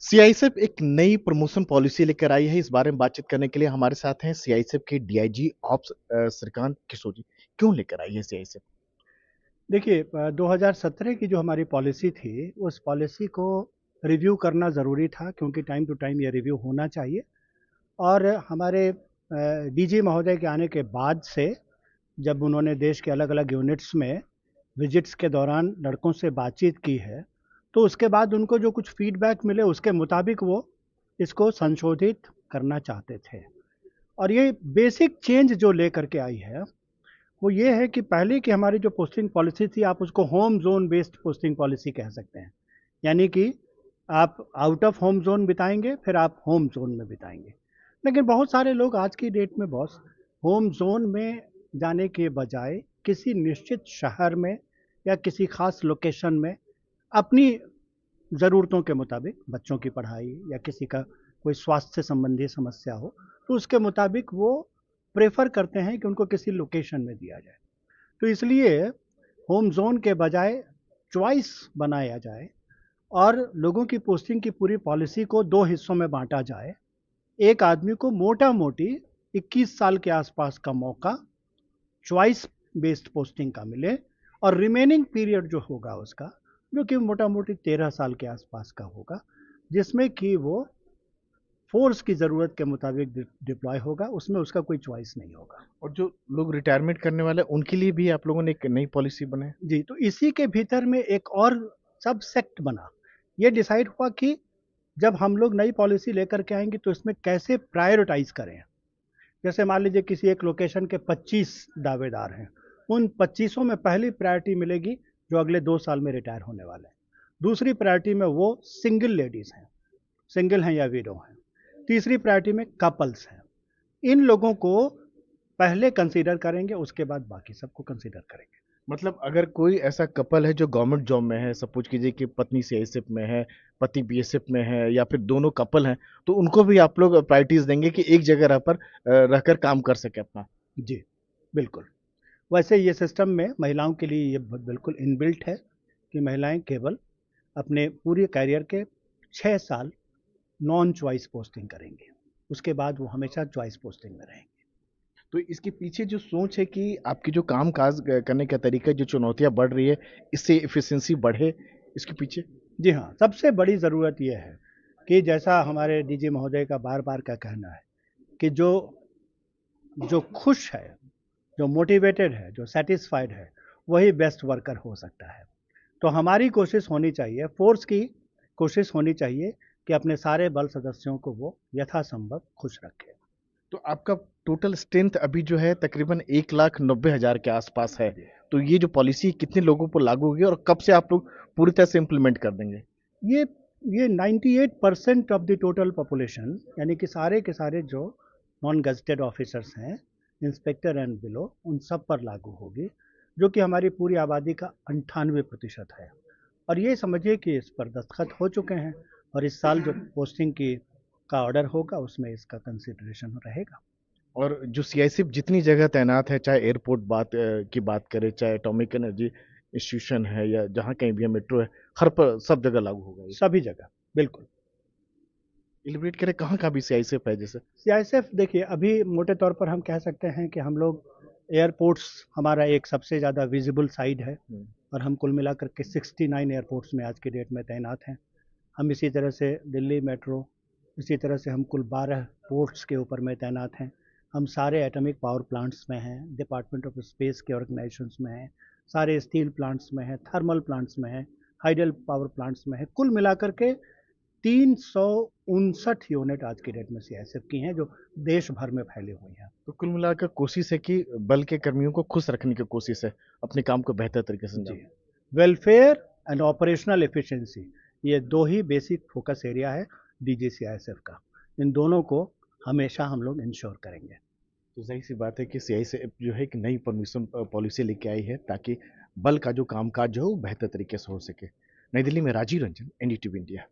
CISF एक नई promotion policy लेकर आई है। इस बारे में बातचीत करने के लिए हमारे साथ हैं सीआईएसएफ के डीआईजी ऑप्स श्रीकांत किशोर जी। क्यों लेकर आई है सीआईएसएफ? देखिए 2017 की जो हमारी पॉलिसी थी, उस पॉलिसी को रिव्यू करना ज़रूरी था क्योंकि टाइम टू टाइम ये रिव्यू होना चाहिए। और हमारे डीजी महोदय के आने के बाद से जब उन्होंने देश के अलग-अलग यूनिट्स में विजिट्स के दौरान लड़कों से बातचीत की है, तो उसके बाद उनको जो कुछ फीडबैक मिले उसके मुताबिक वो इसको संशोधित करना चाहते थे। और ये बेसिक चेंज जो लेकर के आई है वो ये है कि पहले की हमारी जो पोस्टिंग पॉलिसी थी आप उसको home zone based posting policy कह सकते हैं। यानी कि आप आउट ऑफ होम ज़ोन बिताएँगे, फिर आप होम ज़ोन में बिताएँगे। लेकिन बहुत सारे लोग आज की डेट में बॉस होम ज़ोन में जाने के बजाय किसी निश्चित शहर में या किसी ख़ास लोकेशन में अपनी ज़रूरतों के मुताबिक बच्चों की पढ़ाई या किसी का कोई स्वास्थ्य संबंधी समस्या हो, तो उसके मुताबिक वो प्रेफ़र करते हैं कि उनको किसी लोकेशन में दिया जाए। तो इसलिए होम ज़ोन के बजाय चॉइस बनाया जाए और लोगों की पोस्टिंग की पूरी पॉलिसी को 2 हिस्सों में बाँटा जाए। एक आदमी को मोटा-मोटी 21 साल के आसपास का मौका चॉइस बेस्ड पोस्टिंग का मिले और रिमेनिंग पीरियड जो होगा उसका, जो कि मोटा-मोटी 13 साल के आसपास का होगा, जिसमें कि वो फ़ोर्स की ज़रूरत के मुताबिक डिप्लॉय होगा, उसमें उसका कोई चॉइस नहीं होगा। और जो लोग रिटायरमेंट करने वाले हैं उनके लिए भी आप लोगों ने एक नई पॉलिसी बनाई। जी, तो इसी के भीतर में एक और सबसेक्ट बना। ये डिसाइड हुआ कि जब हम लोग नई पॉलिसी लेकर के आएँगे तो इसमें कैसे प्रायोरिटाइज़ करें। जैसे मान लीजिए किसी एक लोकेशन के 25 दावेदार हैं, उन 25 में पहली प्रायोरिटी मिलेगी जो अगले 2 साल में रिटायर होने वाले हैं। दूसरी प्रायोरिटी में वो सिंगल लेडीज़ हैं, सिंगल हैं या विडो हैं। तीसरी प्रायोरिटी में कपल्स हैं। इन लोगों को पहले कंसीडर करेंगे, उसके बाद बाकी सबको कंसीडर करेंगे। मतलब अगर कोई ऐसा कपल है जो गवर्नमेंट जॉब में है, सपोज कीजिए कि पत्नी सीआईएसएफ में है, पति बीएसएफ में है या फिर दोनों कपल हैं, तो उनको भी आप लोग प्रायोरिटीज देंगे कि एक जगह रहकर काम कर सके अपना। जी, बिल्कुल। वैसे ये सिस्टम में महिलाओं के लिए ये बिल्कुल इनबिल्ट है कि महिलाएं केवल अपने पूरे करियर के 6 साल नॉन चॉइस पोस्टिंग करेंगी। उसके बाद वो हमेशा चॉइस पोस्टिंग में रहेंगी। तो इसके पीछे जो सोच है कि आपकी जो काम-काज करने का तरीका, जो चुनौतियाँ बढ़ रही है, इससे एफिशिएंसी बढ़े, इसके पीछे? जी हाँ, सबसे बड़ी ज़रूरत ये है कि जैसा हमारे डीजी महोदय का बार-बार का कहना है कि जो जो खुश है, जो मोटिवेटेड है, जो सैटिस्फाइड है, वही बेस्ट वर्कर हो सकता है। तो हमारी कोशिश होनी चाहिए, फ़ोर्स की कोशिश होनी चाहिए कि अपने सारे बल सदस्यों को वो यथासंभव खुश रखे। तो आपका टोटल स्ट्रेंथ अभी जो है तकरीबन 1,90,000 के आसपास है। जी। तो ये जो पॉलिसी कितने लोगों पर लागू होगी और कब से आप लोग पूरी तरह से इम्प्लीमेंट कर देंगे? ये ये 98% ऑफ द टोटल पॉपुलेशन यानी कि सारे के सारे जो नॉन गज़ेटेड ऑफिसर्स हैं, इंस्पेक्टर एंड बिलो, उन सब पर लागू होगी, जो कि हमारी पूरी आबादी का 98% है। और ये समझिए कि इस पर दस्तखत हो चुके हैं और इस साल जो पोस्टिंग की का ऑर्डर होगा उसमें इसका कंसिडरेशन रहेगा। और जो सीआईएसएफ जितनी जगह तैनात है, चाहे एयरपोर्ट की बात करें, चाहे एटॉमिक एनर्जी इंस्टीट्यूशन है या जहाँ कहीं भी है, मेट्रो है, हर पर सब जगह लागू होगा ये। सभी जगह, बिल्कुल। इलिब्रेट करें कहाँ-कहाँ भी सीआईएसएफ है जैसे? सीआईएसएफ देखिए अभी मोटे तौर पर हम कह सकते हैं कि हम लोग एयरपोर्ट्स हमारा एक सबसे ज़्यादा विजिबल साइड है हुँ। और हम कुल मिलाकर के 69 एयरपोर्ट्स में आज की डेट में तैनात हैं। हम इसी तरह से दिल्ली मेट्रो, इसी तरह से हम कुल 12 पोर्ट्स के ऊपर में तैनात हैं। हम सारे एटॉमिक पावर प्लांट्स में हैं, डिपार्टमेंट ऑफ स्पेस के ऑर्गेनाइजेशंस में हैं, सारे स्टील प्लांट्स में हैं, थर्मल प्लांट्स में हैं, हाइडल पावर प्लांट्स में हैं। कुल मिलाकर के 359 यूनिट आज की डेट में सीआईएसएफ की हैं जो देश भर में फैली हुई हैं। तो कुल मिलाकर कोशिश है कि बल के कर्मियों को खुश रखने की कोशिश है, अपने काम को बेहतर तरीके से जी, अंजाम। वेलफेयर एंड ऑपरेशनल एफिशिएंसी ये 2 ही बेसिक फोकस एरिया है डीजीसीआईएसएफ का। इन दोनों को हमेशा हम लोग इंश्योर करेंगे। तो ज़ाहिर-सी बात है कि सीआईएसएफ जो है एक नई परमिशन पॉलिसी लेके आई है ताकि बल का जो कामकाज जो है वो बेहतर तरीके से हो सके। नई दिल्ली में राजीव रंजन, एनडीटीवी इंडिया।